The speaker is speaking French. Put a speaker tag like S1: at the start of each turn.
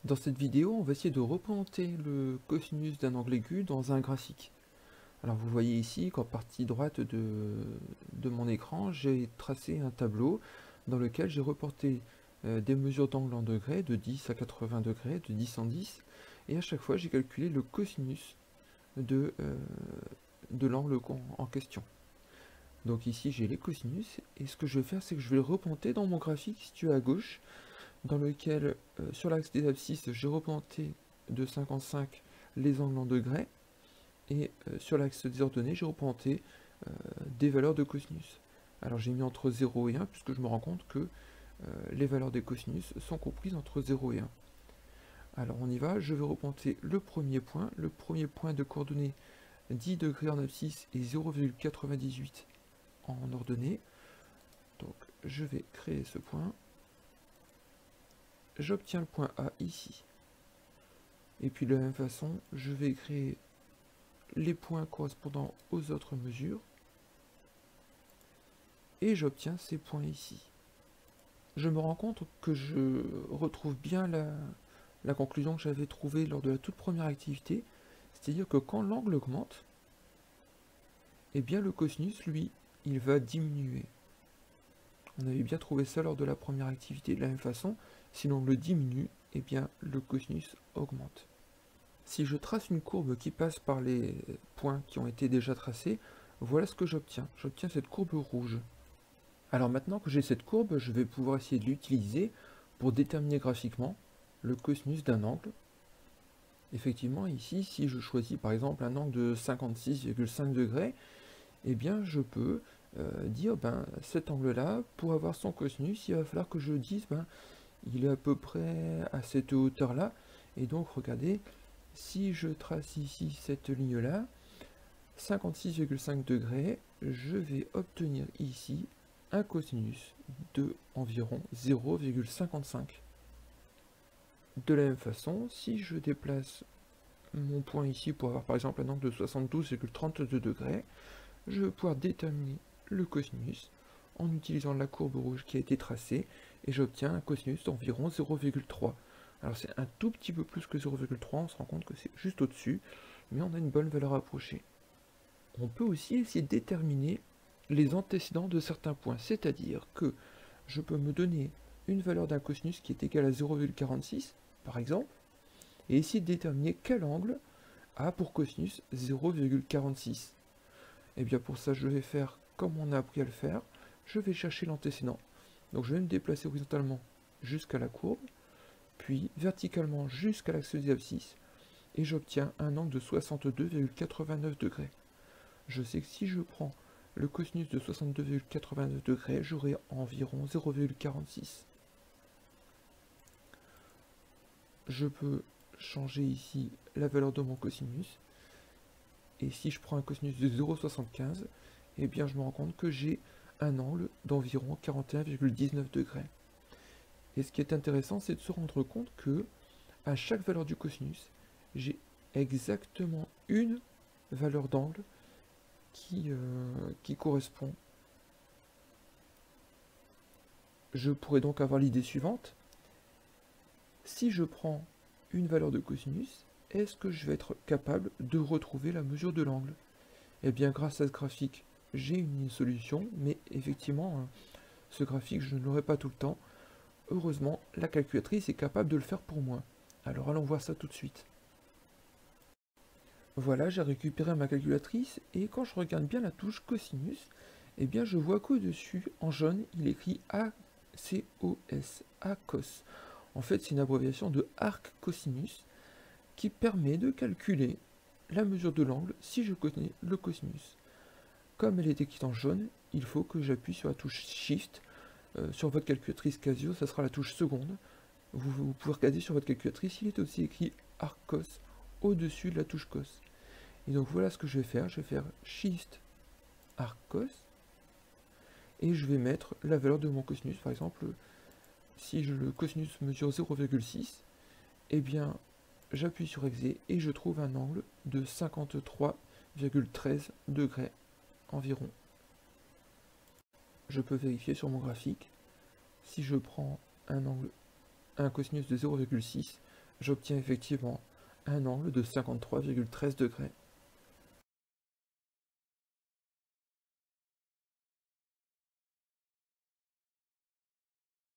S1: Dans cette vidéo, on va essayer de représenter le cosinus d'un angle aigu dans un graphique. Alors vous voyez ici qu'en partie droite de mon écran, j'ai tracé un tableau dans lequel j'ai reporté des mesures d'angle en degrés, de 10 à 80 degrés, de 10 en 10, et à chaque fois j'ai calculé le cosinus de l'angle en question. Donc ici j'ai les cosinus, et ce que je vais faire, c'est que je vais le représenter dans mon graphique situé à gauche, dans lequel, sur l'axe des abscisses, j'ai représenté de 55 les angles en degrés, et sur l'axe des ordonnées, j'ai représenté des valeurs de cosinus. Alors j'ai mis entre 0 et 1, puisque je me rends compte que les valeurs des cosinus sont comprises entre 0 et 1. Alors on y va, je vais représenter le premier point de coordonnées 10 degrés en abscisse et 0,98 en ordonnée. Donc je vais créer ce point. J'obtiens le point A ici. Et puis de la même façon, je vais créer les points correspondant aux autres mesures. Et j'obtiens ces points ici. Je me rends compte que je retrouve bien la conclusion que j'avais trouvée lors de la toute première activité. C'est-à-dire que quand l'angle augmente, eh bien le cosinus, lui, il va diminuer. On avait bien trouvé ça lors de la première activité. De la même façon, si l'angle diminue, eh bien le cosinus augmente. Si je trace une courbe qui passe par les points qui ont été déjà tracés, voilà ce que j'obtiens. J'obtiens cette courbe rouge. Alors maintenant que j'ai cette courbe, je vais pouvoir essayer de l'utiliser pour déterminer graphiquement le cosinus d'un angle. Effectivement, ici, si je choisis par exemple un angle de 56,5 degrés, eh bien je peux dire, cet angle-là, pour avoir son cosinus, il va falloir que je dise, il est à peu près à cette hauteur-là. Et donc, regardez, si je trace ici cette ligne-là, 56,5 degrés, je vais obtenir ici un cosinus de environ 0,55. De la même façon, si je déplace mon point ici pour avoir par exemple un angle de 72,32 degrés, je vais pouvoir déterminer le cosinus en utilisant la courbe rouge qui a été tracée, et j'obtiens un cosinus d'environ 0,3. Alors c'est un tout petit peu plus que 0,3, on se rend compte que c'est juste au-dessus, mais on a une bonne valeur approchée. On peut aussi essayer de déterminer les antécédents de certains points, c'est-à-dire que je peux me donner une valeur d'un cosinus qui est égale à 0,46, par exemple, et essayer de déterminer quel angle a pour cosinus 0,46. Et bien pour ça, je vais faire comme on a appris à le faire, je vais chercher l'antécédent. Donc je vais me déplacer horizontalement jusqu'à la courbe, puis verticalement jusqu'à l'axe des abscisses, et j'obtiens un angle de 62,89 degrés. Je sais que si je prends le cosinus de 62,89 degrés, j'aurai environ 0,46. Je peux changer ici la valeur de mon cosinus, et si je prends un cosinus de 0,75, eh bien je me rends compte que j'ai un angle d'environ 41,19 degrés. Et ce qui est intéressant, c'est de se rendre compte que à chaque valeur du cosinus, j'ai exactement une valeur d'angle qui correspond. Je pourrais donc avoir l'idée suivante. Si je prends une valeur de cosinus, est-ce que je vais être capable de retrouver la mesure de l'angle? Eh bien, grâce à ce graphique, j'ai une solution, mais effectivement, ce graphique, je ne l'aurai pas tout le temps. Heureusement, la calculatrice est capable de le faire pour moi. Alors allons voir ça tout de suite. Voilà, j'ai récupéré ma calculatrice, et quand je regarde bien la touche cosinus, eh bien je vois qu'au-dessus, en jaune, il écrit ACOS, ACOS. En fait, c'est une abréviation de arc cosinus qui permet de calculer la mesure de l'angle si je connais le cosinus. Comme elle est écrite en jaune, il faut que j'appuie sur la touche Shift. Sur votre calculatrice Casio, ça sera la touche seconde. Vous pouvez regarder sur votre calculatrice, il est aussi écrit ARC-COS au-dessus de la touche COS. Et donc voilà ce que je vais faire Shift ARC-COS, et je vais mettre la valeur de mon cosinus. Par exemple, si le cosinus mesure 0,6, eh bien j'appuie sur Exe et je trouve un angle de 53,13 degrés environ. Je peux vérifier sur mon graphique. Si je prends un cosinus de 0,6, j'obtiens effectivement un angle de 53,13 degrés.